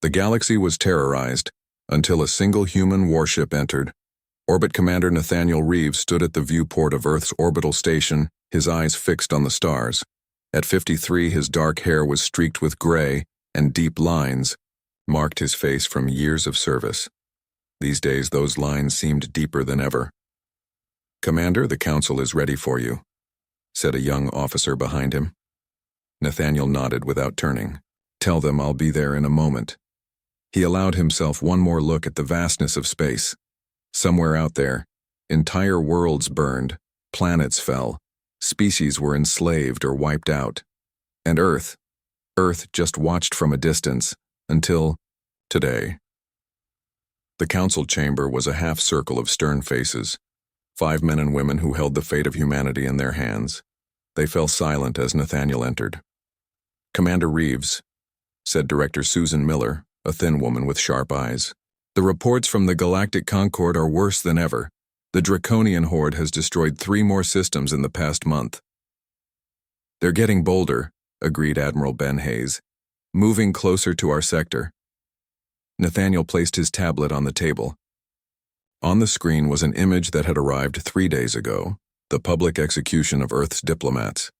The galaxy was terrorized until a single human warship entered. Orbit Commander Nathaniel Reeves stood at the viewport of Earth's orbital station, his eyes fixed on the stars. At 53, his dark hair was streaked with gray, and deep lines marked his face from years of service. These days, those lines seemed deeper than ever. "Commander, the Council is ready for you," said a young officer behind him. Nathaniel nodded without turning. "Tell them I'll be there in a moment." He allowed himself one more look at the vastness of space. Somewhere out there, entire worlds burned, planets fell, species were enslaved or wiped out. And Earth just watched from a distance, until today. The council chamber was a half-circle of stern faces, 5 men and women who held the fate of humanity in their hands. They fell silent as Nathaniel entered. "Commander Reeves," said Director Susan Miller, a thin woman with sharp eyes. "The reports from the Galactic Concord are worse than ever. The Draconian Horde has destroyed 3 more systems in the past month." "They're getting bolder," agreed Admiral Ben Hayes, "moving closer to our sector." Nathaniel placed his tablet on the table. On the screen was an image that had arrived 3 days ago, the public execution of Earth's diplomats.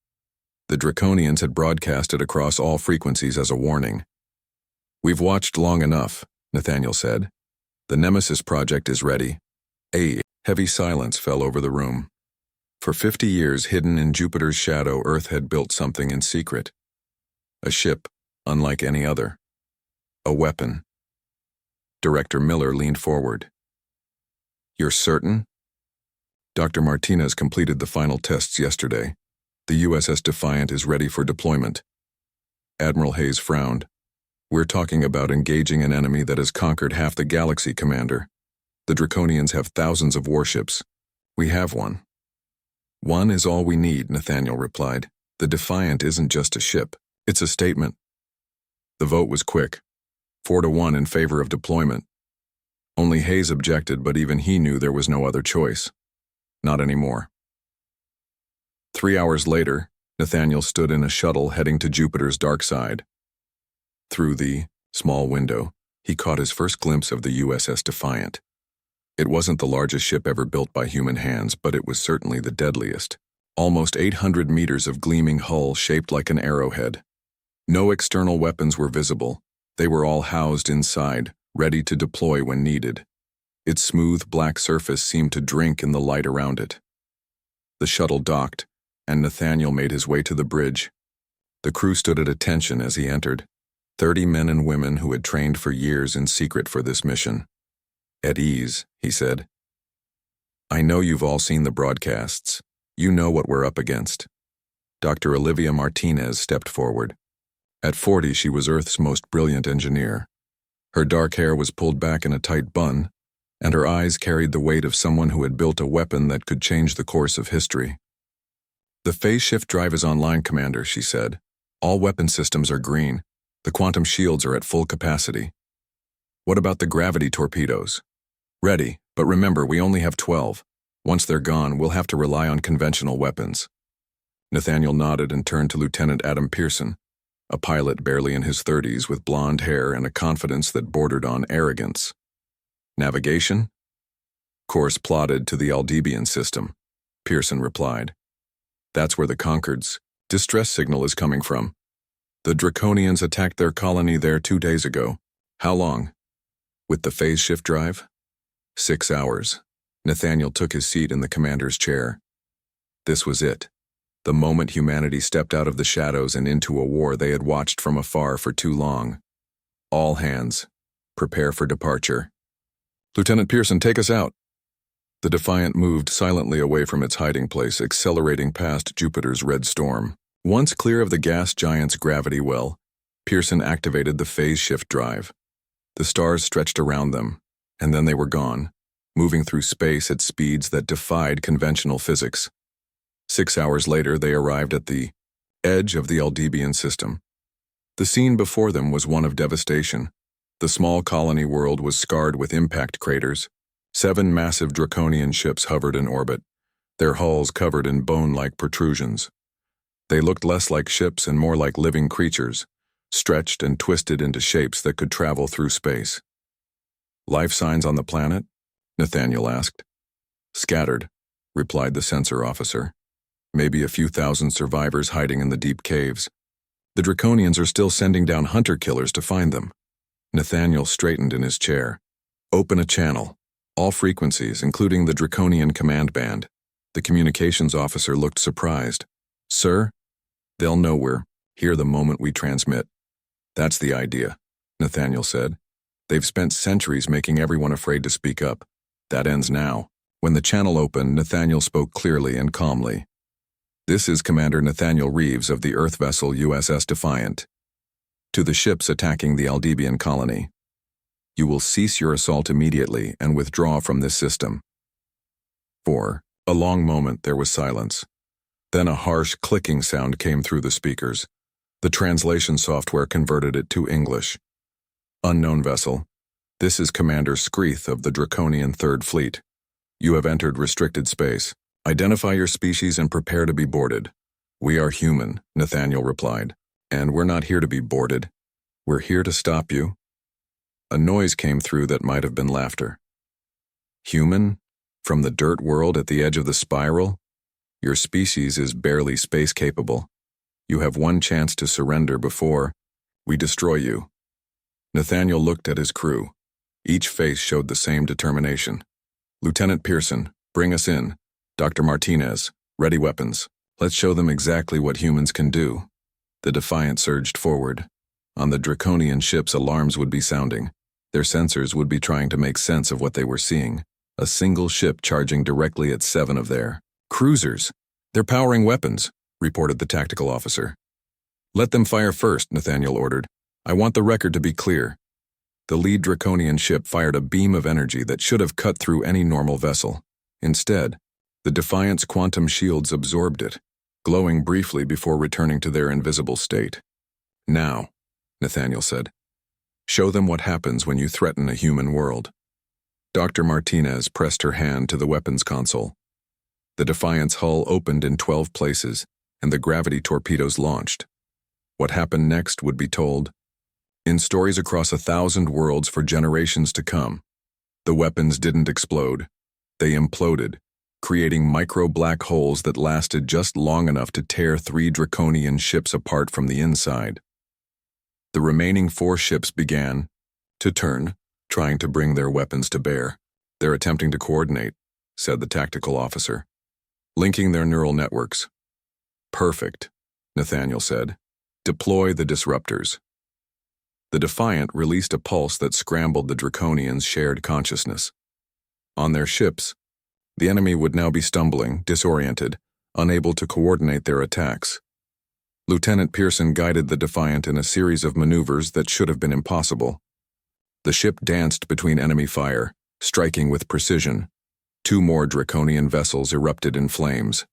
The Draconians had broadcast it across all frequencies as a warning. "We've watched long enough," Nathaniel said. "The Nemesis project is ready." A heavy silence fell over the room. For 50 years, hidden in Jupiter's shadow, Earth had built something in secret. A ship, unlike any other. A weapon. Director Miller leaned forward. "You're certain?" "Dr. Martinez completed the final tests yesterday. The USS Defiant is ready for deployment." Admiral Hayes frowned. "We're talking about engaging an enemy that has conquered half the galaxy, Commander. The Draconians have thousands of warships. We have one." "One is all we need," Nathaniel replied. "The Defiant isn't just a ship. It's a statement." The vote was quick, 4-1 in favor of deployment. Only Hayes objected, but even he knew there was no other choice. Not anymore. 3 hours later, Nathaniel stood in a shuttle heading to Jupiter's dark side. Through the small window, he caught his first glimpse of the USS Defiant. It wasn't the largest ship ever built by human hands, but it was certainly the deadliest. Almost 800 meters of gleaming hull shaped like an arrowhead. No external weapons were visible. They were all housed inside, ready to deploy when needed. Its smooth black surface seemed to drink in the light around it. The shuttle docked, and Nathaniel made his way to the bridge. The crew stood at attention as he entered. 30 men and women who had trained for years in secret for this mission. "At ease," he said. "I know you've all seen the broadcasts. You know what we're up against." Dr. Olivia Martinez stepped forward. At 40, she was Earth's most brilliant engineer. Her dark hair was pulled back in a tight bun, and her eyes carried the weight of someone who had built a weapon that could change the course of history. "The phase shift drive is online, Commander," she said. "All weapon systems are green. The quantum shields are at full capacity." "What about the gravity torpedoes?" "Ready, but remember, we only have 12. Once they're gone, we'll have to rely on conventional weapons." Nathaniel nodded and turned to Lieutenant Adam Pearson, a pilot barely in his 30s with blonde hair and a confidence that bordered on arrogance. "Navigation?" "Course plotted to the Aldebaran system," Pearson replied. "That's where the Concord's distress signal is coming from. The Draconians attacked their colony there 2 days ago." "How long?" "With the phase shift drive?" 6 hours. Nathaniel took his seat in the commander's chair. This was it. The moment humanity stepped out of the shadows and into a war they had watched from afar for too long. "All hands, prepare for departure." "Lieutenant Pearson, take us out." The Defiant moved silently away from its hiding place, accelerating past Jupiter's red storm. Once clear of the gas giant's gravity well, Pearson activated the phase shift drive. The stars stretched around them, and then they were gone, moving through space at speeds that defied conventional physics. 6 hours later, they arrived at the edge of the Aldebaran system. The scene before them was one of devastation. The small colony world was scarred with impact craters. 7 massive Draconian ships hovered in orbit, their hulls covered in bone-like protrusions. They looked less like ships and more like living creatures, stretched and twisted into shapes that could travel through space. "Life signs on the planet?" Nathaniel asked. "Scattered," replied the sensor officer. "Maybe a few thousand survivors hiding in the deep caves. The Draconians are still sending down hunter-killers to find them." Nathaniel straightened in his chair. "Open a channel. All frequencies, including the Draconian command band." The communications officer looked surprised. "Sir? They'll know we're here the moment we transmit." "That's the idea," Nathaniel said. "They've spent centuries making everyone afraid to speak up. That ends now." When the channel opened, Nathaniel spoke clearly and calmly. "This is Commander Nathaniel Reeves of the Earth vessel USS Defiant. To the ships attacking the Aldebian colony. You will cease your assault immediately and withdraw from this system." For a long moment there was silence. Then a harsh clicking sound came through the speakers. The translation software converted it to English. "Unknown vessel. This is Commander Screeth of the Draconian Third Fleet. You have entered restricted space. Identify your species and prepare to be boarded." "We are human," Nathaniel replied. "And we're not here to be boarded. We're here to stop you." A noise came through that might have been laughter. "Human? From the dirt world at the edge of the spiral? Your species is barely space-capable. You have one chance to surrender before we destroy you." Nathaniel looked at his crew. Each face showed the same determination. "Lieutenant Pearson, bring us in. Dr. Martinez, ready weapons. Let's show them exactly what humans can do." The Defiant surged forward. On the Draconian ships, alarms would be sounding. Their sensors would be trying to make sense of what they were seeing. A single ship charging directly at 7 of their cruisers. "They're powering weapons," reported the tactical officer. "Let them fire first," Nathaniel ordered. "I want the record to be clear." The lead Draconian ship fired a beam of energy that should have cut through any normal vessel. Instead, the Defiant's quantum shields absorbed it, glowing briefly before returning to their invisible state. "Now," Nathaniel said, "show them what happens when you threaten a human world." Dr. Martinez pressed her hand to the weapons console. The Defiant's hull opened in 12 places, and the gravity torpedoes launched. What happened next would be told in stories across 1,000 worlds for generations to come. The weapons didn't explode. They imploded, creating micro-black holes that lasted just long enough to tear 3 Draconian ships apart from the inside. The remaining 4 ships began to turn, trying to bring their weapons to bear. "They're attempting to coordinate," said the tactical officer. "Linking their neural networks." "Perfect," Nathaniel said. "Deploy the disruptors." The Defiant released a pulse that scrambled the Draconians' shared consciousness. On their ships, the enemy would now be stumbling, disoriented, unable to coordinate their attacks. Lieutenant Pearson guided the Defiant in a series of maneuvers that should have been impossible. The ship danced between enemy fire, striking with precision. 2 more Draconian vessels erupted in flames.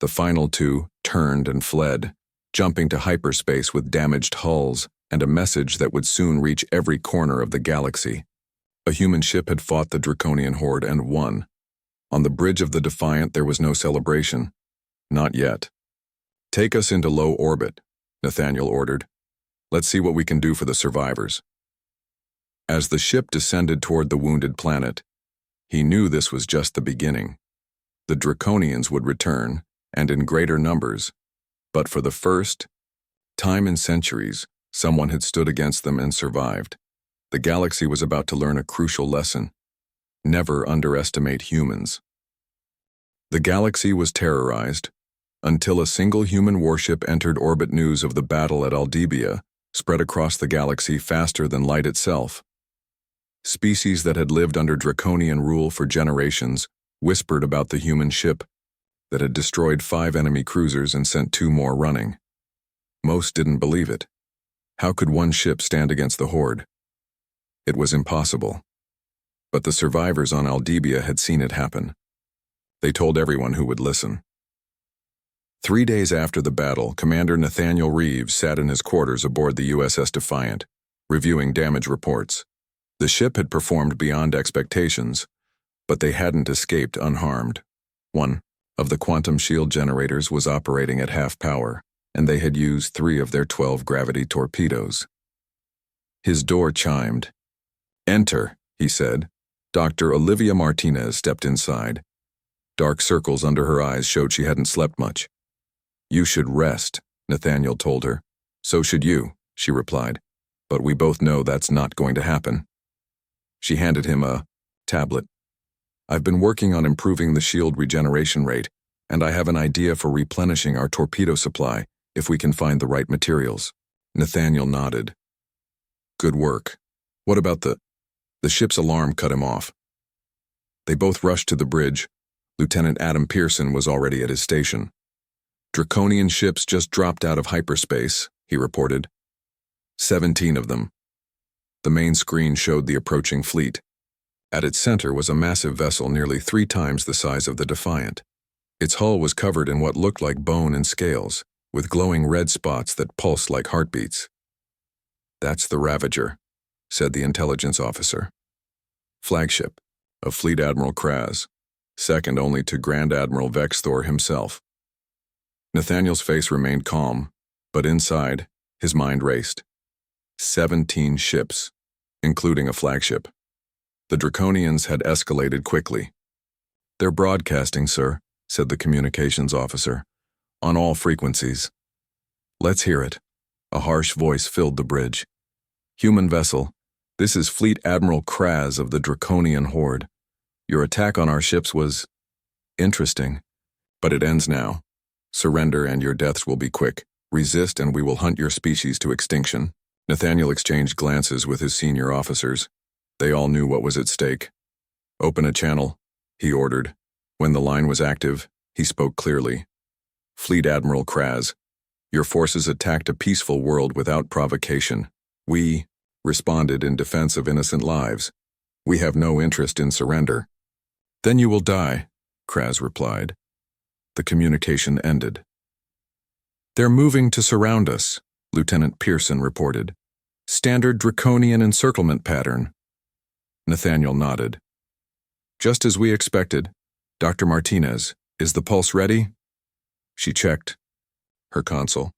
The final 2 turned and fled, jumping to hyperspace with damaged hulls and a message that would soon reach every corner of the galaxy. A human ship had fought the Draconian horde and won. On the bridge of the Defiant there was no celebration. Not yet. "Take us into low orbit," Nathaniel ordered. "Let's see what we can do for the survivors." As the ship descended toward the wounded planet, he knew this was just the beginning. The Draconians would return, and in greater numbers. But for the first time in centuries, someone had stood against them and survived. The galaxy was about to learn a crucial lesson. Never underestimate humans. The galaxy was terrorized until a single human warship entered orbit. News of the battle at Aldebia spread across the galaxy faster than light itself. Species that had lived under Draconian rule for generations whispered about the human ship that had destroyed 5 enemy cruisers and sent 2 more running. Most didn't believe it. How could one ship stand against the horde? It was impossible. But the survivors on Aldebia had seen it happen. They told everyone who would listen. 3 days after the battle, Commander Nathaniel Reeves sat in his quarters aboard the USS Defiant, reviewing damage reports. The ship had performed beyond expectations, but they hadn't escaped unharmed. One of the quantum shield generators was operating at half power, and they had used 3 of their 12 gravity torpedoes. His door chimed. "Enter," he said. Dr. Olivia Martinez stepped inside. Dark circles under her eyes showed she hadn't slept much. "You should rest," Nathaniel told her. "So should you," she replied. "But we both know that's not going to happen." She handed him a tablet. "I've been working on improving the shield regeneration rate, and I have an idea for replenishing our torpedo supply if we can find the right materials." Nathaniel nodded. "Good work. What about the ship's alarm cut him off." They both rushed to the bridge. Lieutenant Adam Pearson was already at his station. "Draconian ships just dropped out of hyperspace," he reported. 17 of them. The main screen showed the approaching fleet. At its center was a massive vessel nearly 3 times the size of the Defiant. Its hull was covered in what looked like bone and scales, with glowing red spots that pulsed like heartbeats. "That's the Ravager," said the intelligence officer. "Flagship of Fleet Admiral Kraz, second only to Grand Admiral Vexthor himself." Nathaniel's face remained calm, but inside, his mind raced. 17 ships, including a flagship. The Draconians had escalated quickly. "They're broadcasting, sir," said the communications officer, "on all frequencies." "Let's hear it." A harsh voice filled the bridge. "Human vessel, this is Fleet Admiral Kraz of the Draconian Horde. Your attack on our ships was interesting, but it ends now. Surrender and your deaths will be quick. Resist and we will hunt your species to extinction." Nathaniel exchanged glances with his senior officers. They all knew what was at stake. "Open a channel," he ordered. When the line was active, he spoke clearly. "Fleet Admiral Kraz, your forces attacked a peaceful world without provocation. We responded in defense of innocent lives. We have no interest in surrender." "Then you will die," Kraz replied. The communication ended. "They're moving to surround us," Lieutenant Pearson reported. "Standard Draconian encirclement pattern." Nathaniel nodded. "Just as we expected. Dr. Martinez, is the pulse ready?" She checked her console.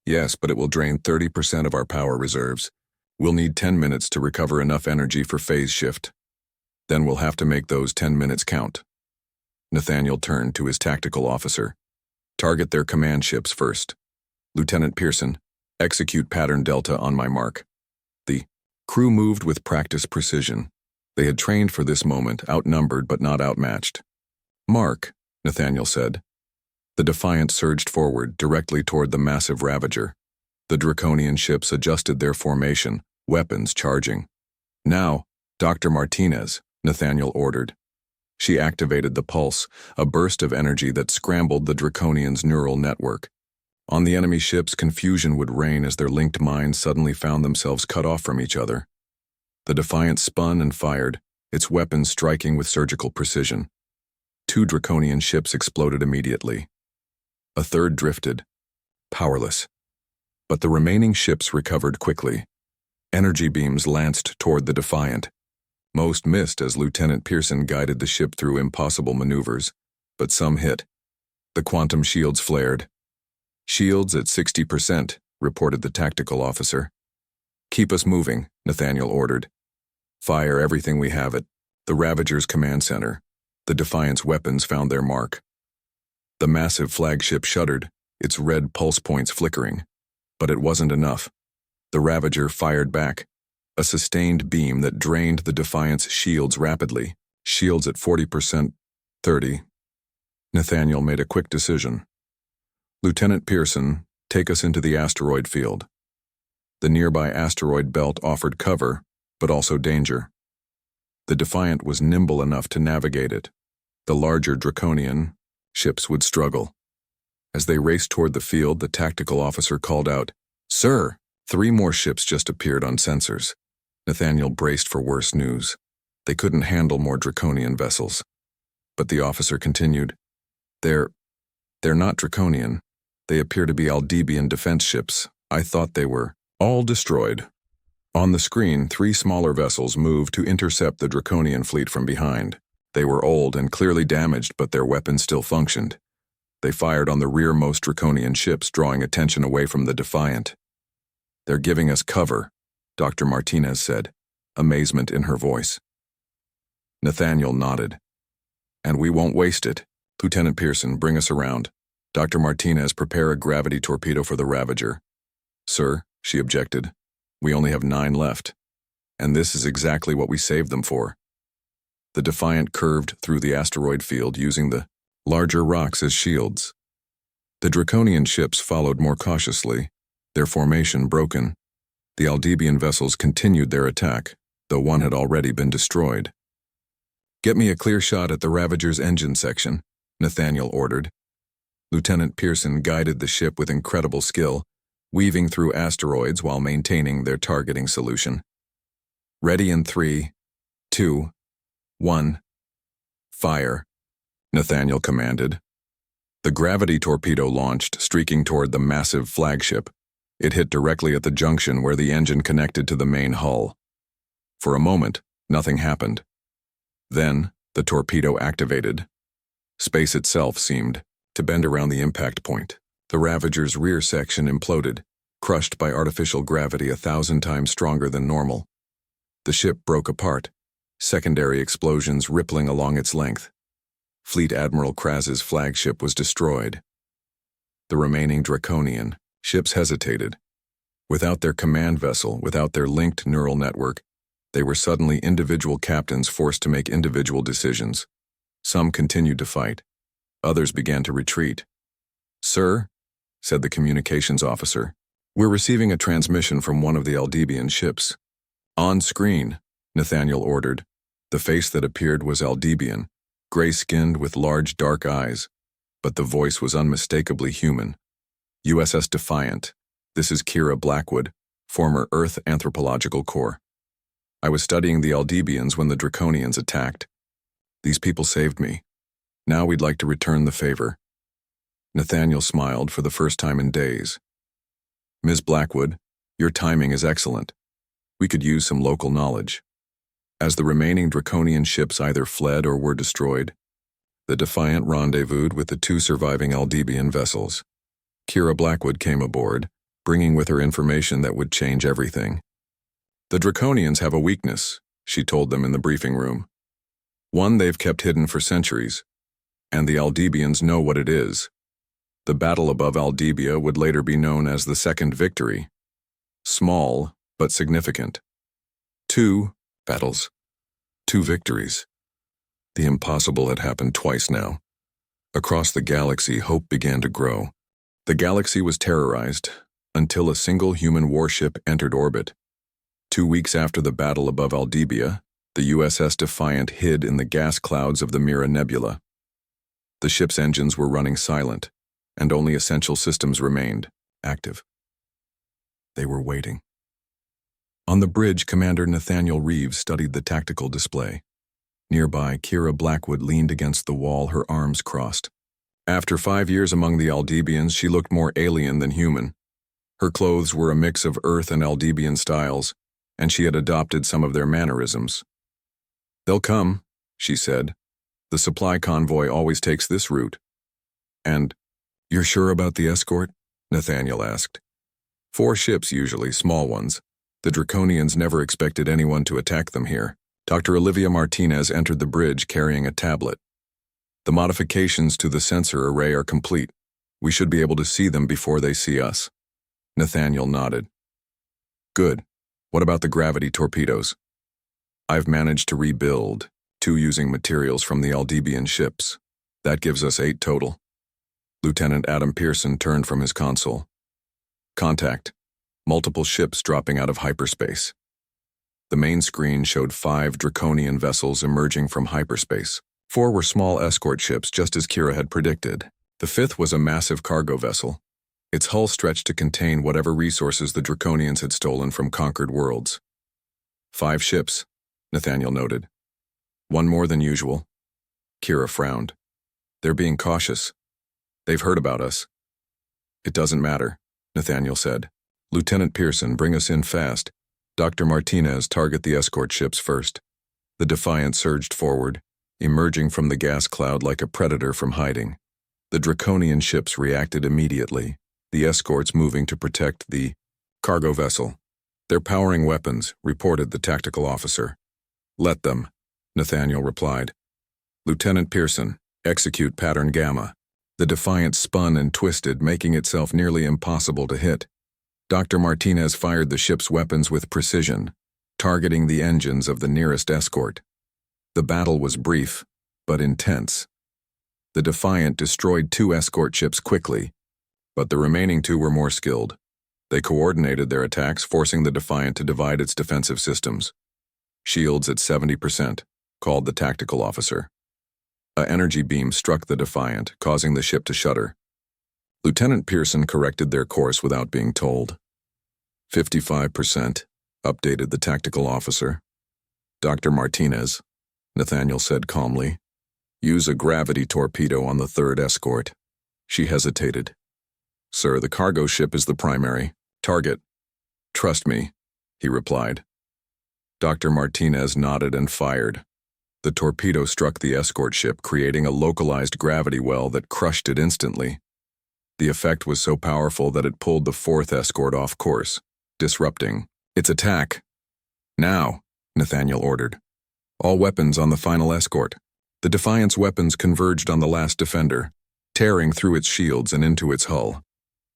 "Yes, but it will drain 30% of our power reserves. We'll need 10 minutes to recover enough energy for phase shift. Then we'll have to make those 10 minutes count." Nathaniel turned to his tactical officer. "Target their command ships first. Lieutenant Pearson, execute pattern Delta on my mark." The crew moved with practiced precision. They had trained for this moment, outnumbered but not outmatched. "Mark," Nathaniel said. The Defiant surged forward, directly toward the massive Ravager. The Draconian ships adjusted their formation, weapons charging. "Now, Dr. Martinez," Nathaniel ordered. She activated the pulse, a burst of energy that scrambled the Draconians' neural network. On the enemy ships, confusion would reign as their linked minds suddenly found themselves cut off from each other. The Defiant spun and fired, its weapons striking with surgical precision. 2 Draconian ships exploded immediately. A third drifted, powerless. But the remaining ships recovered quickly. Energy beams lanced toward the Defiant. Most missed as Lieutenant Pearson guided the ship through impossible maneuvers, but some hit. The quantum shields flared. "Shields at 60%, reported the tactical officer. "Keep us moving," Nathaniel ordered. "Fire everything we have at the Ravager's command center." The Defiant's weapons found their mark. The massive flagship shuddered, its red pulse points flickering. But it wasn't enough. The Ravager fired back, a sustained beam that drained the Defiant's shields rapidly. Shields at 40%, 30. Nathaniel made a quick decision. "Lieutenant Pearson, take us into the asteroid field." The nearby asteroid belt offered cover, but also danger. The Defiant was nimble enough to navigate it. The larger Draconian ships would struggle. As they raced toward the field, the tactical officer called out, "Sir!" 3 more ships just appeared on sensors. Nathaniel braced for worse news. They couldn't handle more Draconian vessels. But the officer continued, They're not Draconian. They appear to be Aldebaran defense ships. I thought they were all destroyed." On the screen, 3 smaller vessels moved to intercept the Draconian fleet from behind. They were old and clearly damaged, but their weapons still functioned. They fired on the rearmost Draconian ships, drawing attention away from the Defiant. "They're giving us cover," Dr. Martinez said, amazement in her voice. Nathaniel nodded. "And we won't waste it. Lieutenant Pearson, bring us around. Dr. Martinez, prepare a gravity torpedo for the Ravager." "Sir," she objected, "we only have 9 left. And this is exactly what we saved them for." The Defiant curved through the asteroid field using the larger rocks as shields. The Draconian ships followed more cautiously, their formation broken. The Aldebian vessels continued their attack, though one had already been destroyed. "Get me a clear shot at the Ravager's engine section," Nathaniel ordered. Lieutenant Pearson guided the ship with incredible skill, weaving through asteroids while maintaining their targeting solution. "Ready in 3, 2, 1. Fire," Nathaniel commanded. The gravity torpedo launched, streaking toward the massive flagship. It hit directly at the junction where the engine connected to the main hull. For a moment, nothing happened. Then, the torpedo activated. Space itself seemed to bend around the impact point. The Ravager's rear section imploded, crushed by artificial gravity 1,000 times stronger than normal. The ship broke apart, secondary explosions rippling along its length. Fleet Admiral Kraz's flagship was destroyed. The remaining Draconian ships hesitated. Without their command vessel, without their linked neural network, they were suddenly individual captains forced to make individual decisions. Some continued to fight. Others began to retreat. "Sir," said the communications officer, "we're receiving a transmission from one of the Aldebian ships." "On screen," Nathaniel ordered. The face that appeared was Aldebian, gray-skinned with large dark eyes, but the voice was unmistakably human. "USS Defiant. This is Kira Blackwood, former Earth Anthropological Corps. I was studying the Aldebians when the Draconians attacked. These people saved me. Now we'd like to return the favor." Nathaniel smiled for the first time in days. "Ms. Blackwood, your timing is excellent. We could use some local knowledge." As the remaining Draconian ships either fled or were destroyed, the Defiant rendezvoused with the 2 surviving Aldebian vessels. Kira Blackwood came aboard, bringing with her information that would change everything. "The Draconians have a weakness," she told them in the briefing room. "One they've kept hidden for centuries, and the Aldebians know what it is. The battle above Aldebia would later be known as the Second Victory. Small, but significant. 2 battles. 2 victories. The impossible had happened twice now. Across the galaxy, hope began to grow. The galaxy was terrorized until a single human warship entered orbit. 2 weeks after the battle above Aldebia, the USS Defiant hid in the gas clouds of the Mira Nebula. The ship's engines were running silent, and only essential systems remained active. They were waiting. On the bridge, Commander Nathaniel Reeves studied the tactical display. Nearby, Kira Blackwood leaned against the wall, her arms crossed. After 5 years among the Aldebians, she looked more alien than human. Her clothes were a mix of Earth and Aldebian styles, and she had adopted some of their mannerisms. "They'll come," she said. "The supply convoy always takes this route." "And you're sure about the escort?" Nathaniel asked. 4 ships usually, small ones. The Draconians never expected anyone to attack them here. Dr. Olivia Martinez entered the bridge carrying a tablet. "The modifications to the sensor array are complete. We should be able to see them before they see us." Nathaniel nodded. "Good. What about the gravity torpedoes?" "I've managed to rebuild, 2 using materials from the Aldebian ships. That gives us 8 total." Lieutenant Adam Pearson turned from his console. "Contact. Multiple ships dropping out of hyperspace." The main screen showed 5 Draconian vessels emerging from hyperspace. 4 were small escort ships, just as Kira had predicted. The 5th was a massive cargo vessel. Its hull stretched to contain whatever resources the Draconians had stolen from conquered worlds. 5 ships, Nathaniel noted. 1 more than usual. Kira frowned. "They're being cautious. They've heard about us." "It doesn't matter," Nathaniel said. "Lieutenant Pearson, bring us in fast. Dr. Martinez, target the escort ships first." The Defiant surged forward, emerging from the gas cloud like a predator from hiding. The Draconian ships reacted immediately, the escorts moving to protect the cargo vessel. "They're powering weapons," reported the tactical officer. "Let them," Nathaniel replied. "Lieutenant Pearson, execute pattern Gamma." The Defiant spun and twisted, making itself nearly impossible to hit. Dr. Martinez fired the ship's weapons with precision, targeting the engines of the nearest escort. The battle was brief, but intense. The Defiant destroyed 2 escort ships quickly, but the remaining 2 were more skilled. They coordinated their attacks, forcing the Defiant to divide its defensive systems. "Shields at 70%, called the tactical officer. An energy beam struck the Defiant, causing the ship to shudder. Lieutenant Pearson corrected their course without being told. 55%, updated the tactical officer. "Dr. Martinez," Nathaniel said calmly, "use a gravity torpedo on the 3rd escort." She hesitated. "Sir, the cargo ship is the primary target." "Trust me," he replied. Dr. Martinez nodded and fired. The torpedo struck the escort ship, creating a localized gravity well that crushed it instantly. The effect was so powerful that it pulled the 4th escort off course, disrupting its attack. "Now," Nathaniel ordered. "All weapons on the final escort." The Defiant's weapons converged on the last defender, tearing through its shields and into its hull.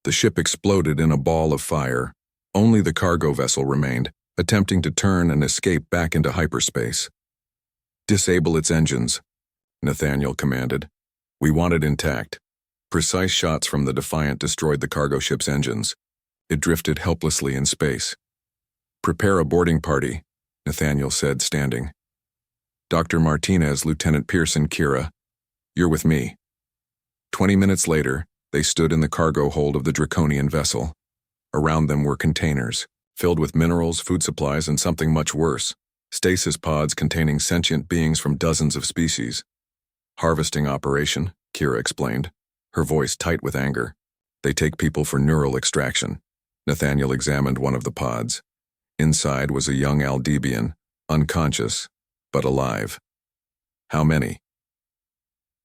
The ship exploded in a ball of fire. Only the cargo vessel remained, attempting to turn and escape back into hyperspace. "Disable its engines," Nathaniel commanded. "We want it intact." Precise shots from the Defiant destroyed the cargo ship's engines. It drifted helplessly in space. "Prepare a boarding party," Nathaniel said, standing. "Dr. Martinez, Lieutenant Pearson, Kira, you're with me." 20 minutes later, they stood in the cargo hold of the Draconian vessel. Around them were containers, filled with minerals, food supplies, and something much worse. Stasis pods containing sentient beings from dozens of species. "Harvesting operation," Kira explained, her voice tight with anger. "They take people for neural extraction." Nathaniel examined one of the pods. Inside was a young Aldebian, unconscious, but alive. "How many?"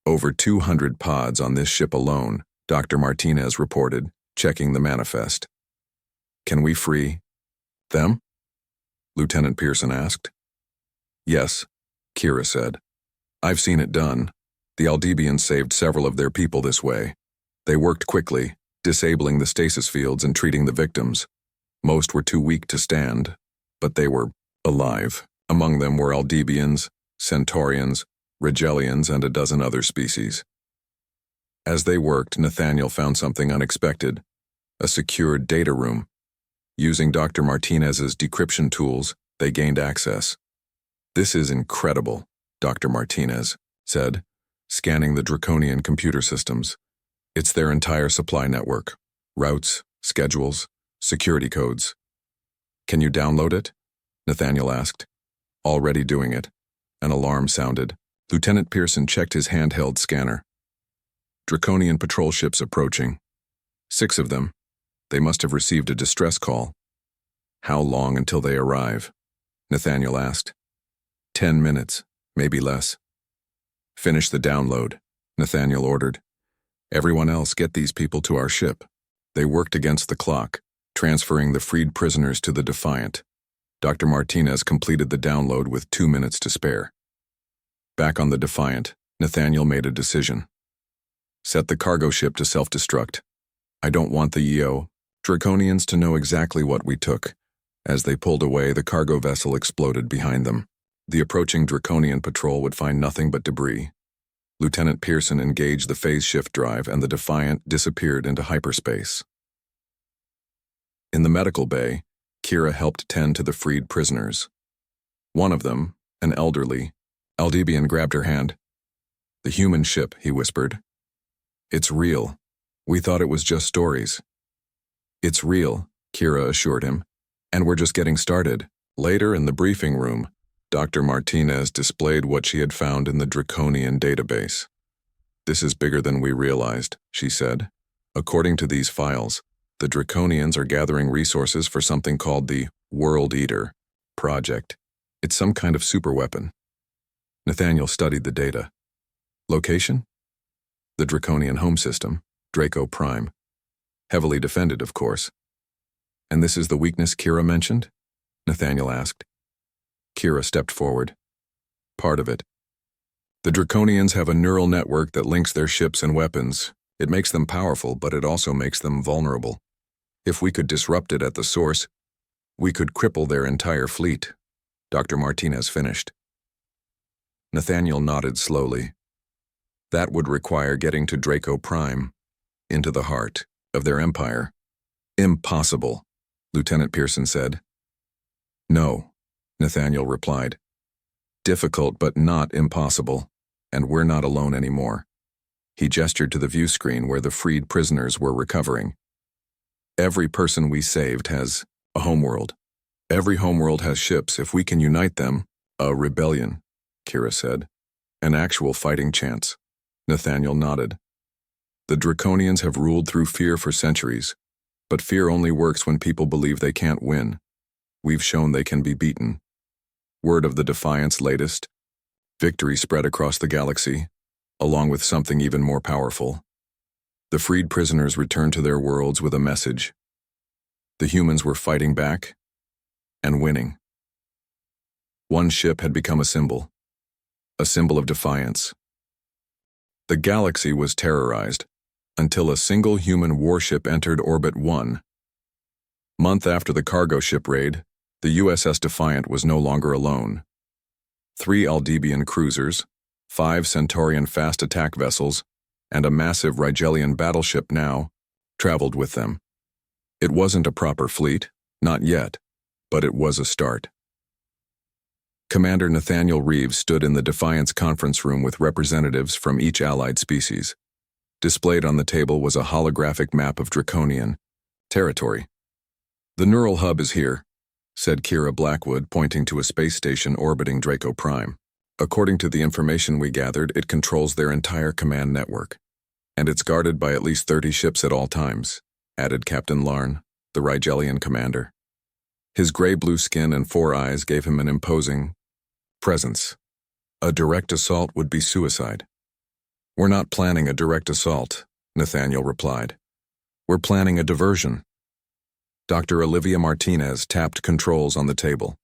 "Over 200 pods on this ship alone," Dr. Martinez reported, checking the manifest. "Can we free them?" Lieutenant Pearson asked. "Yes," Kira said. "I've seen it done. The Aldebians saved several of their people this way. They worked quickly, disabling the stasis fields and treating the victims. Most were too weak to stand, but they were alive. Among them were Aldebians, Centaurians, Rigelians, and a dozen other species." As they worked, Nathaniel found something unexpected: a secured data room. Using Dr. Martinez's decryption tools, they gained access. "This is incredible," Dr. Martinez said, scanning the Draconian computer systems. "It's their entire supply network. Routes, schedules, security codes." "Can you download it?" Nathaniel asked. "Already doing it." An alarm sounded. Lieutenant Pearson checked his handheld scanner. Draconian patrol ships approaching. 6 of them. They must have received a distress call. "How long until they arrive?" Nathaniel asked. 10 minutes, maybe less. "Finish the download," Nathaniel ordered. "Everyone else, get these people to our ship." They worked against the clock, transferring the freed prisoners to the Defiant. Dr. Martinez completed the download with 2 minutes to spare. Back on the Defiant, Nathaniel made a decision. "Set the cargo ship to self-destruct. I don't want the Draconians to know exactly what we took." As they pulled away, the cargo vessel exploded behind them. The approaching Draconian patrol would find nothing but debris. Lieutenant Pearson engaged the phase shift drive, and the Defiant disappeared into hyperspace. In the medical bay, Kira helped tend to the freed prisoners. One of them, an elderly Aldebian, grabbed her hand. "The human ship," he whispered. "It's real. We thought it was just stories." "It's real," Kira assured him, "and we're just getting started." Later in the briefing room, Dr. Martinez displayed what she had found in the Draconian database. "This is bigger than we realized," she said. "According to these files, the Draconians are gathering resources for something called the World Eater project. It's some kind of superweapon." Nathaniel studied the data. "Location?" The Draconian home system, Draco Prime. Heavily defended, of course. And this is the weakness Kira mentioned? Nathaniel asked. Kira stepped forward. Part of it. The Draconians have a neural network that links their ships and weapons. It makes them powerful, but it also makes them vulnerable. If we could disrupt it at the source, we could cripple their entire fleet. Dr. Martinez finished. Nathaniel nodded slowly. That would require getting to Draco Prime, into the heart of their empire. Impossible, Lieutenant Pearson said. No, Nathaniel replied. Difficult but not impossible, and we're not alone anymore. He gestured to the view screen where the freed prisoners were recovering. Every person we saved has a homeworld. Every homeworld has ships. If we can unite them, a rebellion, Kira said. An actual fighting chance. Nathaniel nodded. The Draconians have ruled through fear for centuries, but fear only works when people believe they can't win. We've shown they can be beaten. Word of the Defiant's latest. Victory spread across the galaxy, along with something even more powerful. The freed prisoners returned to their worlds with a message. The humans were fighting back and winning. One ship had become a symbol of defiance. The galaxy was terrorized until a single human warship entered orbit 1. Month after the cargo ship raid, the USS Defiant was no longer alone. 3 Aldebaran cruisers, 5 Centaurian fast attack vessels, and a massive Rigelian battleship now traveled with them. It wasn't a proper fleet, not yet, but it was a start. Commander Nathaniel Reeves stood in the Defiant's conference room with representatives from each allied species. Displayed on the table was a holographic map of Draconian territory. The neural hub is here, said Kira Blackwood, pointing to a space station orbiting Draco Prime. According to the information we gathered, it controls their entire command network. And it's guarded by at least 30 ships at all times, added Captain Larn, the Rigelian commander. His gray-blue skin and 4 eyes gave him an imposing presence. A direct assault would be suicide. We're not planning a direct assault, Nathaniel replied. We're planning a diversion. Dr. Olivia Martinez tapped controls on the table.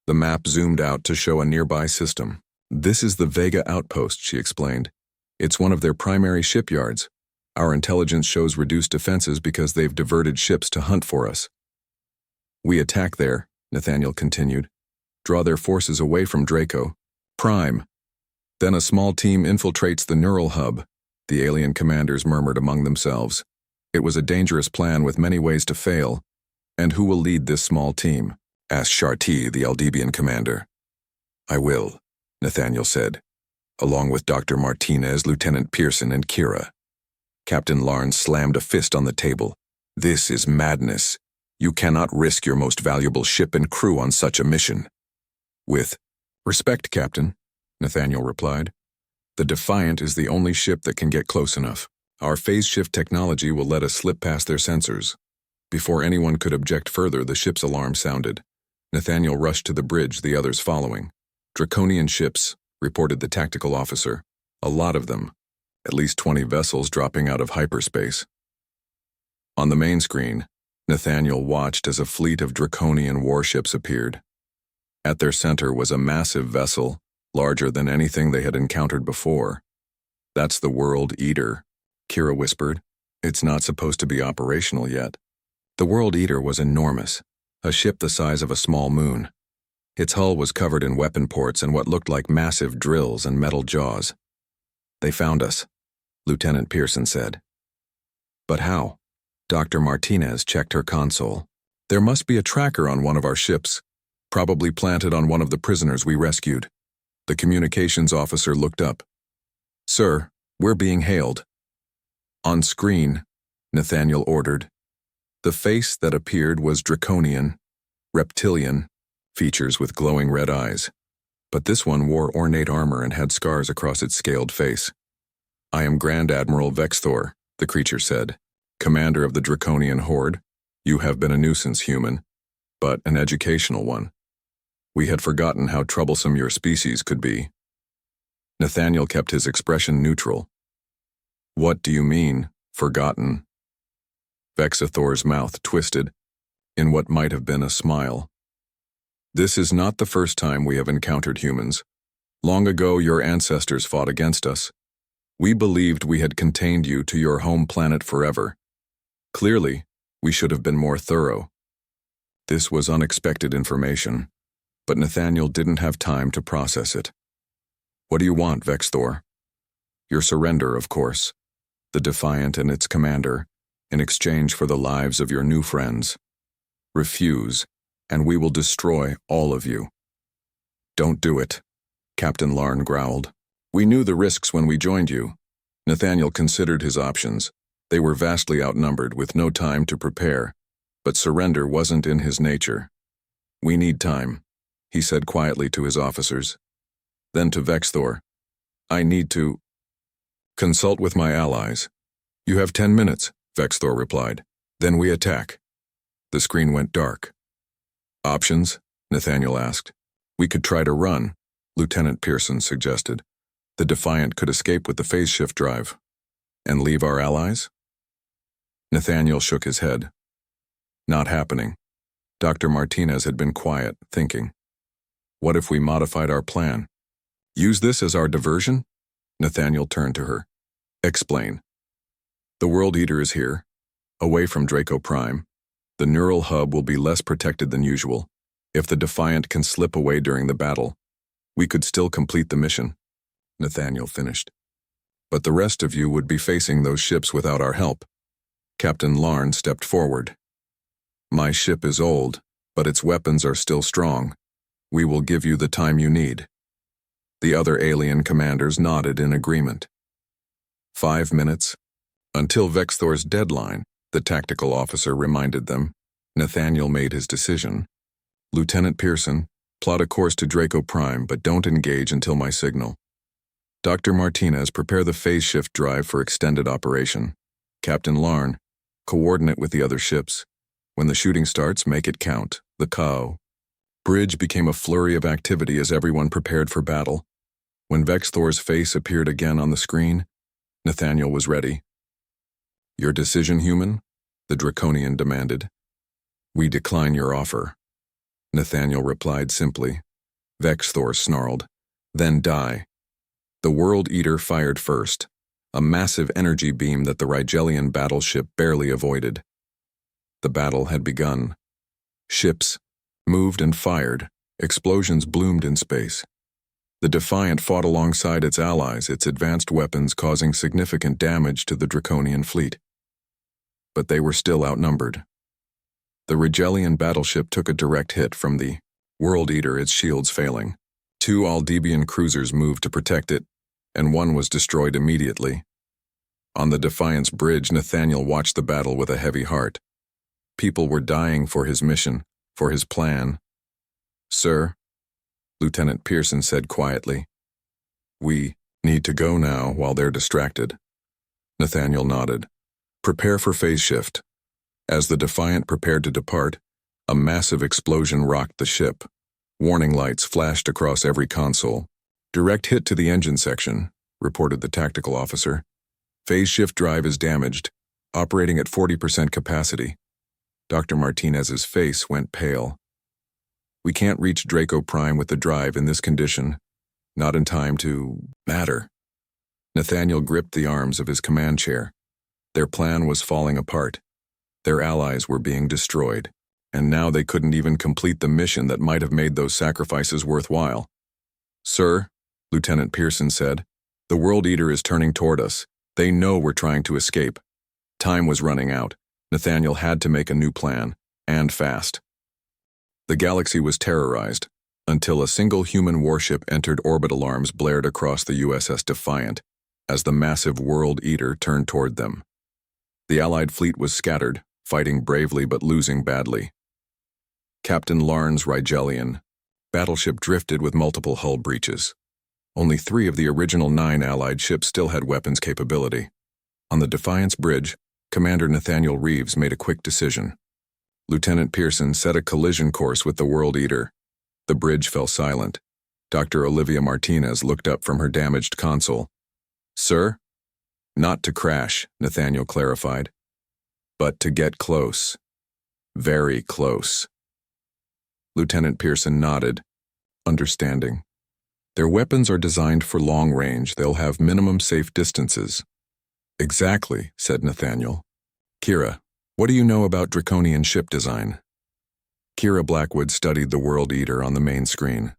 The map zoomed out to show a nearby system. This is the Vega outpost, she explained. It's one of their primary shipyards. Our intelligence shows reduced defenses because they've diverted ships to hunt for us. We attack there, Nathaniel continued. Draw their forces away from Draco Prime. Then a small team infiltrates the neural hub, the alien commanders murmured among themselves. It was a dangerous plan with many ways to fail. And who will lead this small team? Asked Sharti, the Aldebaran commander. I will, Nathaniel said, along with Dr. Martinez, Lieutenant Pearson, and Kira. Captain Larn slammed a fist on the table. This is madness. You cannot risk your most valuable ship and crew on such a mission. With respect, Captain, Nathaniel replied. The Defiant is the only ship that can get close enough. Our phase shift technology will let us slip past their sensors. Before anyone could object further, the ship's alarm sounded. Nathaniel rushed to the bridge, the others following. Draconian ships, reported the tactical officer. A lot of them. At least 20 vessels dropping out of hyperspace. On the main screen, Nathaniel watched as a fleet of Draconian warships appeared. At their center was a massive vessel, larger than anything they had encountered before. That's the World Eater, Kira whispered. It's not supposed to be operational yet. The World Eater was enormous, a ship the size of a small moon. Its hull was covered in weapon ports and what looked like massive drills and metal jaws. They found us, Lieutenant Pearson said. But how? Dr. Martinez checked her console. There must be a tracker on one of our ships, probably planted on one of the prisoners we rescued. The communications officer looked up. Sir, we're being hailed. On screen, Nathaniel ordered. The face that appeared was draconian, reptilian, features with glowing red eyes. But this one wore ornate armor and had scars across its scaled face. I am Grand Admiral Vexthor, the creature said. Commander of the Draconian Horde, you have been a nuisance, human, but an educational one. We had forgotten how troublesome your species could be. Nathaniel kept his expression neutral. What do you mean, forgotten? Vexathor's mouth twisted in what might have been a smile. This is not the first time we have encountered humans. Long ago, your ancestors fought against us. We believed we had contained you to your home planet forever. Clearly, we should have been more thorough. This was unexpected information, but Nathaniel didn't have time to process it. What do you want, Vexthor? Your surrender, of course. The Defiant and its commander, in exchange for the lives of your new friends. Refuse, and we will destroy all of you. Don't do it, Captain Larn growled. We knew the risks when we joined you. Nathaniel considered his options. They were vastly outnumbered with no time to prepare, but surrender wasn't in his nature. We need time, he said quietly to his officers. Then to Vexthor, I need to consult with my allies. You have 10 minutes, Vexthor replied. Then we attack. The screen went dark. Options? Nathaniel asked. We could try to run, Lieutenant Pearson suggested. The Defiant could escape with the phase shift drive. And leave our allies? Nathaniel shook his head. Not happening. Dr. Martinez had been quiet, thinking. What if we modified our plan? Use this as our diversion? Nathaniel turned to her. Explain. The World Eater is here, away from Draco Prime. The neural hub will be less protected than usual. If the Defiant can slip away during the battle, we could still complete the mission. Nathaniel finished. But the rest of you would be facing those ships without our help. Captain Larn stepped forward. My ship is old, but its weapons are still strong. We will give you the time you need. The other alien commanders nodded in agreement. 5 minutes. Until Vexthor's deadline, the tactical officer reminded them. Nathaniel made his decision. Lieutenant Pearson, plot a course to Draco Prime, but don't engage until my signal. Dr. Martinez, prepare the phase shift drive for extended operation. Captain Larn, coordinate with the other ships. When the shooting starts, make it count. The cow. Bridge became a flurry of activity as everyone prepared for battle. When Vexthor's face appeared again on the screen, Nathaniel was ready. Your decision, human? The Draconian demanded. We decline your offer. Nathaniel replied simply. Vexthor snarled. Then die. The World Eater fired first, a massive energy beam that the Rigelian battleship barely avoided. The battle had begun. Ships moved and fired. Explosions bloomed in space. The Defiant fought alongside its allies, its advanced weapons causing significant damage to the Draconian fleet. But they were still outnumbered. The Rigelian battleship took a direct hit from the World Eater, its shields failing. 2 Aldebaran cruisers moved to protect it, and one was destroyed immediately. On the Defiant's bridge, Nathaniel watched the battle with a heavy heart. People were dying for his mission, for his plan. Sir, Lieutenant Pearson said quietly. We need to go now while they're distracted. Nathaniel nodded. Prepare for phase shift. As the Defiant prepared to depart, a massive explosion rocked the ship. Warning lights flashed across every console. Direct hit to the engine section, reported the tactical officer. Phase shift drive is damaged, operating at 40% capacity. Dr. Martinez's face went pale. We can't reach Draco Prime with the drive in this condition. Not in time to matter. Nathaniel gripped the arms of his command chair. Their plan was falling apart. Their allies were being destroyed, and now they couldn't even complete the mission that might have made those sacrifices worthwhile. Sir, Lieutenant Pearson said, the World Eater is turning toward us. They know we're trying to escape. Time was running out. Nathaniel had to make a new plan, and fast. The galaxy was terrorized, until a single human warship entered orbit. Alarms blared across the USS Defiant as the massive World Eater turned toward them. The Allied fleet was scattered, fighting bravely but losing badly. Captain Larn's Rigelian battleship drifted with multiple hull breaches. Only 3 of the original 9 Allied ships still had weapons capability. On the Defiant's bridge, Commander Nathaniel Reeves made a quick decision. Lieutenant Pearson set a collision course with the World Eater. The bridge fell silent. Dr. Olivia Martinez looked up from her damaged console. Sir? Not to crash, Nathaniel clarified, but to get close. Very close. Lieutenant Pearson nodded, understanding. Their weapons are designed for long range. They'll have minimum safe distances. Exactly, said Nathaniel. Kira, what do you know about draconian ship design? Kira Blackwood studied the World Eater on the main screen.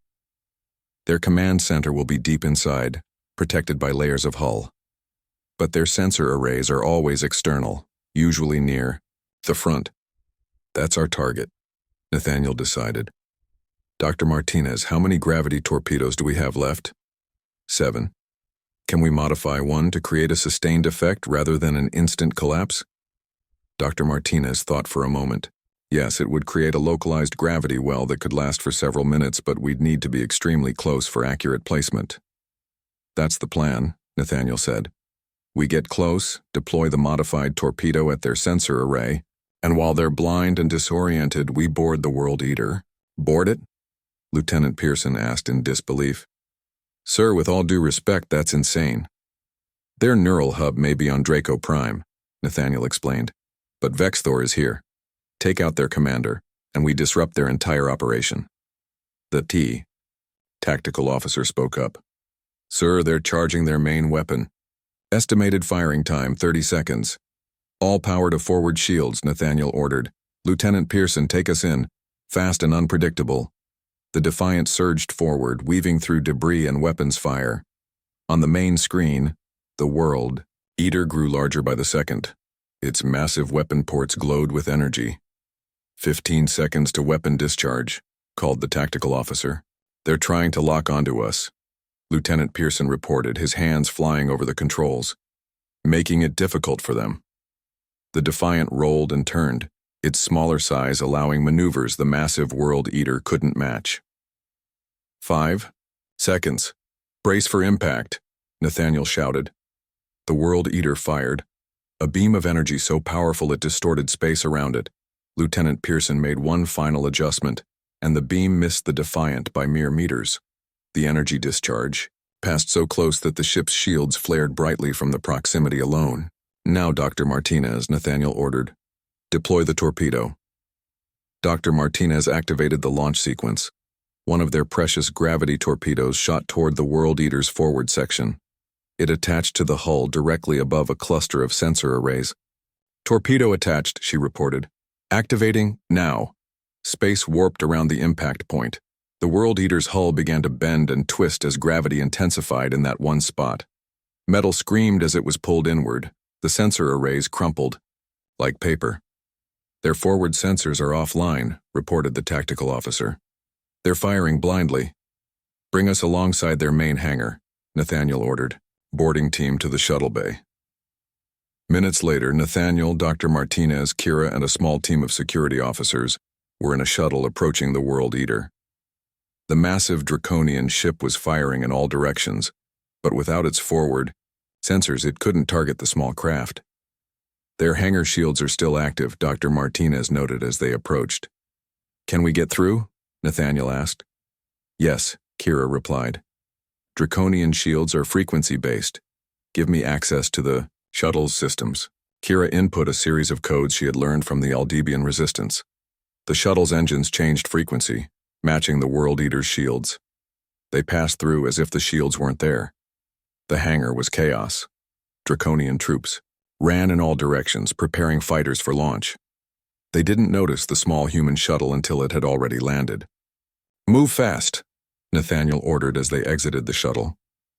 Their command center will be deep inside, protected by layers of hull. But their sensor arrays are always external, usually near the front. That's our target, Nathaniel decided. Dr. Martinez, how many gravity torpedoes do we have left? 7. Can we modify one to create a sustained effect rather than an instant collapse? Dr. Martinez thought for a moment. Yes, it would create a localized gravity well that could last for several minutes, but we'd need to be extremely close for accurate placement. That's the plan, Nathaniel said. We get close, deploy the modified torpedo at their sensor array, and while they're blind and disoriented, we board the World Eater. Board it? Lieutenant Pearson asked in disbelief. Sir, with all due respect, that's insane. Their neural hub may be on Draco Prime, Nathaniel explained, but Vexthor is here. Take out their commander, and we disrupt their entire operation. The tactical officer spoke up. Sir, they're charging their main weapon. Estimated firing time, 30 seconds. All power to forward shields, Nathaniel ordered. Lieutenant Pearson, take us in. Fast and unpredictable. The Defiant surged forward, weaving through debris and weapons fire. On the main screen, the World Eater grew larger by the second. Its massive weapon ports glowed with energy. 15 seconds to weapon discharge, called the tactical officer. They're trying to lock onto us, Lieutenant Pearson reported, his hands flying over the controls, making it difficult for them. The Defiant rolled and turned, its smaller size allowing maneuvers the massive World Eater couldn't match. 5 seconds. Brace for impact, Nathaniel shouted. The World Eater fired, a beam of energy so powerful it distorted space around it. Lieutenant Pearson made one final adjustment, and the beam missed the Defiant by mere meters. The energy discharge passed so close that the ship's shields flared brightly from the proximity alone. Now, Dr. Martinez, Nathaniel ordered. Deploy the torpedo. Dr. Martinez activated the launch sequence. One of their precious gravity torpedoes shot toward the World Eater's forward section. It attached to the hull directly above a cluster of sensor arrays. Torpedo attached, she reported. Activating now. Space warped around the impact point. The World Eater's hull began to bend and twist as gravity intensified in that one spot. Metal screamed as it was pulled inward. The sensor arrays crumpled like paper. Their forward sensors are offline, reported the tactical officer. They're firing blindly. Bring us alongside their main hangar, Nathaniel ordered. Boarding team to the shuttle bay. Minutes later, Nathaniel, Dr. Martinez, Kira, and a small team of security officers were in a shuttle approaching the World Eater. The massive draconian ship was firing in all directions, but without its forward sensors, it couldn't target the small craft. Their hangar shields are still active, Dr. Martinez noted as they approached. Can we get through? Nathaniel asked. Yes, Kira replied. Draconian shields are frequency-based. Give me access to the shuttle's systems. Kira input a series of codes she had learned from the Aldebaran resistance. The shuttle's engines changed frequency, matching the World Eater's shields. They passed through as if the shields weren't there. The hangar was chaos. Draconian troops ran in all directions, preparing fighters for launch. They didn't notice the small human shuttle until it had already landed. Move fast, Nathaniel ordered as they exited the shuttle.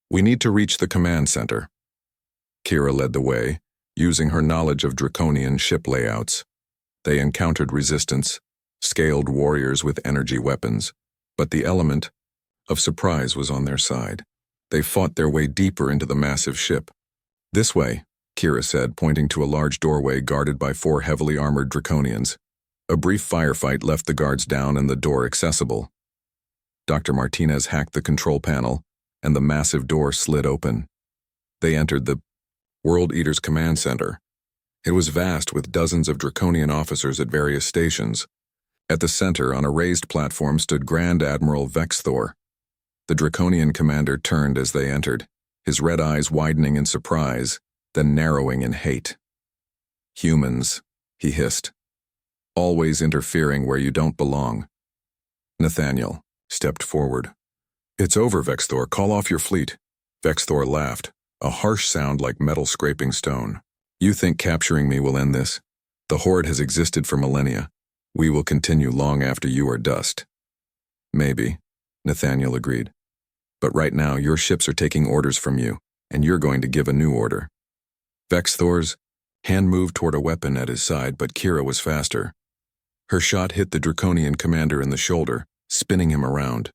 We need to reach the command center. Kira led the way, using her knowledge of draconian ship layouts. They encountered resistance, scaled warriors with energy weapons, but the element of surprise was on their side. They fought their way deeper into the massive ship. This way, Kira said, pointing to a large doorway guarded by 4 heavily armored draconians. A brief firefight left the guards down and the door accessible. Dr. Martinez hacked the control panel, and the massive door slid open. They entered the World Eater's command center. It was vast, with dozens of draconian officers at various stations. At the center, on a raised platform, stood Grand Admiral Vexthor. The draconian commander turned as they entered, his red eyes widening in surprise. then narrowing in hate. "Humans," he hissed, "always interfering where you don't belong." Nathaniel stepped forward. "It's over, Vexthor. Call off your fleet." Vexthor laughed, a harsh sound like metal scraping stone. "You think capturing me will end this? The Horde has existed for millennia. We will continue long after you are dust." "Maybe," Nathaniel agreed. "But right now your ships are taking orders from you, and you're going to give a new order." Vexthor's hand moved toward a weapon at his side, but Kira was faster. Her shot hit the Draconian commander in the shoulder, spinning him around.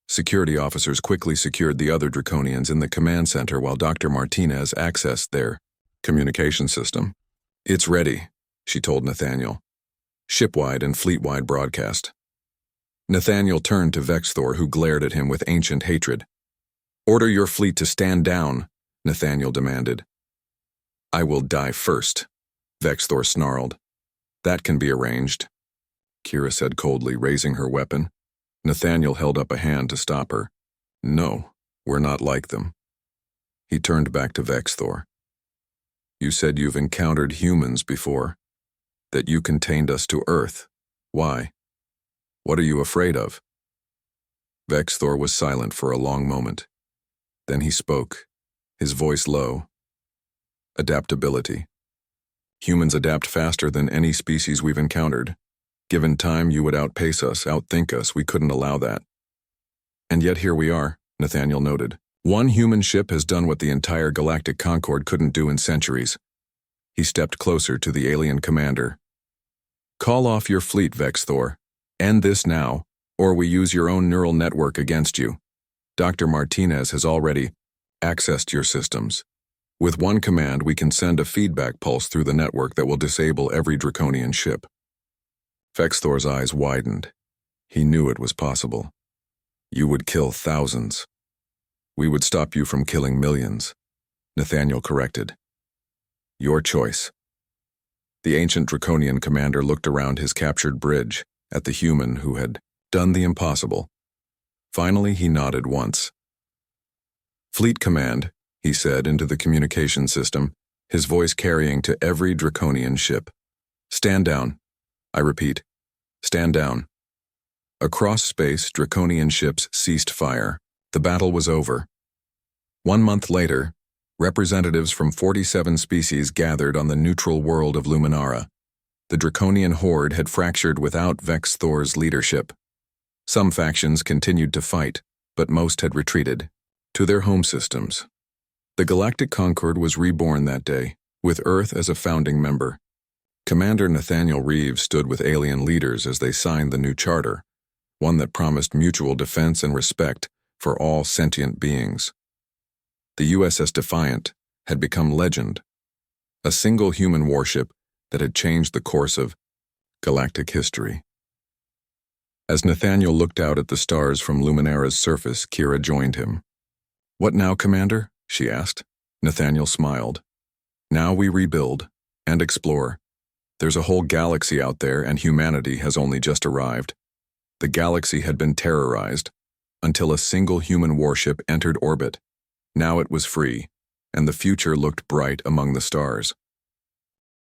Security officers quickly secured the other Draconians in the command center while Dr. Martinez accessed their communication system. "It's ready," she told Nathaniel. "Shipwide and fleet-wide broadcast." Nathaniel turned to Vexthor, who glared at him with ancient hatred. "Order your fleet to stand down," Nathaniel demanded. "I will die first," Vexthor snarled. "That can be arranged," Kira said coldly, raising her weapon. Nathaniel held up a hand to stop her. "No, we're not like them." He turned back to Vexthor. "You said you've encountered humans before, that you contained us to Earth. Why? What are you afraid of?" Vexthor was silent for a long moment. Then he spoke, his voice low. "Adaptability. Humans adapt faster than any species we've encountered. Given time, you would outpace us, outthink us. We couldn't allow that." "And yet here we are," Nathaniel noted. "One human ship has done what the entire Galactic Concord couldn't do in centuries." He stepped closer to the alien commander. "Call off your fleet, Vexthor. End this now, or we use your own neural network against you. Dr. Martinez has already accessed your systems. With one command, we can send a feedback pulse through the network that will disable every Draconian ship." Vexthor's eyes widened. He knew it was possible. "You would kill thousands. We would stop you from killing millions," Nathaniel corrected. "Your choice." The ancient Draconian commander looked around his captured bridge, at the human who had done the impossible. Finally, he nodded once. "Fleet Command," he said into the communication system, his voice carrying to every Draconian ship. "Stand down. I repeat, stand down." Across space, Draconian ships ceased fire. The battle was over. 1 month later, representatives from 47 species gathered on the neutral world of Luminara. The Draconian horde had fractured without Vexthor's leadership. Some factions continued to fight, but most had retreated to their home systems. The Galactic Concord was reborn that day, with Earth as a founding member. Commander Nathaniel Reeves stood with alien leaders as they signed the new charter, one that promised mutual defense and respect for all sentient beings. The USS Defiant had become legend, a single human warship that had changed the course of galactic history. As Nathaniel looked out at the stars from Luminara's surface, Kira joined him. "What now, Commander?" she asked. Nathaniel smiled. "Now we rebuild and explore. There's a whole galaxy out there, and humanity has only just arrived. The galaxy had been terrorized until a single human warship entered orbit. Now it was free, and the future looked bright among the stars."